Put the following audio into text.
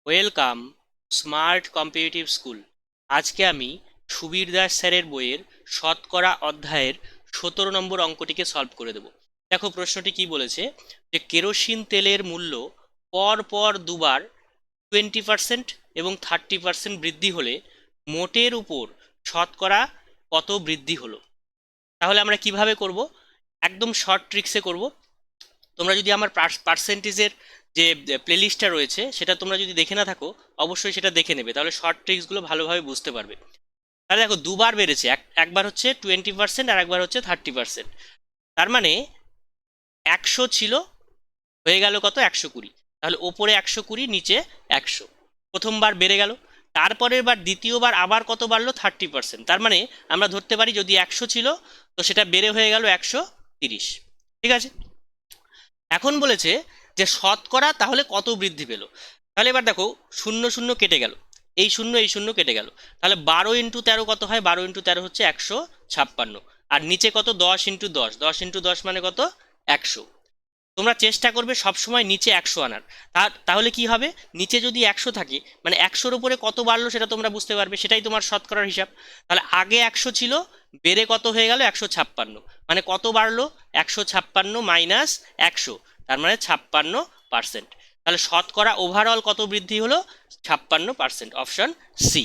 Welcome smart competitive school. আজকে আমি সুবীর দাস স্যারের বইয়ের শতকরা অধ্যায়ের 17 নম্বর অঙ্কটিকে সলভ করে দেব। দেখো প্রশ্নটি কি বলেছে, যে কেরোসিন তেলের মূল্য পর পর দুবার 20% এবং 30% বৃদ্ধি হলে মোটের উপর শতকরা কত বৃদ্ধি হলো। তাহলে আমরা কিভাবে করব? একদম শর্ট ট্রিক্সে করব। তোমরা যদি আমার পার্সেন্টেজের যে প্লেলিস্টটা রয়েছে সেটা তোমরা যদি দেখে না থাকো, অবশ্যই সেটা দেখে নেবে, তাহলে শর্ট ট্রিক্সগুলো ভালোভাবে বুঝতে পারবে। তাহলে দেখো দুবার বেড়েছে, একবার হচ্ছে 20% আর একবার হচ্ছে 30%। তার মানে 100 ছিল, হয়ে গেল কত? 120। তাহলে ওপরে 120, নিচে 100। প্রথমবার বেড়ে গেল, তারপরের বার দ্বিতীয়বার আবার কত বাড়লো? 30%। তার মানে আমরা ধরতে পারি যদি 100 ছিল তো সেটা বেড়ে হয়ে গেল 130। ঠিক আছে, এখন বলেছে যে শতকরা তাহলে কত বৃদ্ধি পেল। তাহলে এবার দেখো, শূন্য শূন্য কেটে গেল, এই শূন্য কেটে গেল, তাহলে 12 × 13 কত হয়? 12 × 13 হচ্ছে 156। আর নিচে কত? 10 × 10, 10 × 10 মানে কত? 100। তোমরা চেষ্টা করবে সবসময় নিচে 100 আনার। তাহলে কি হবে? নিচে যদি 100 থাকে মানে 100-র উপরে কত বাড়লো সেটা তোমরা বুঝতে পারবে, সেটাই তোমার শতকরার হিসাব। তাহলে আগে 100 ছিল, বেড়ে কত হয়ে গেল? 156। মানে কত বাড়লো? 156 মাইনাস 100, তার মানে 56%। তাহলে শতকরা ওভারঅল কত বৃদ্ধি হলো? 56%। Option C.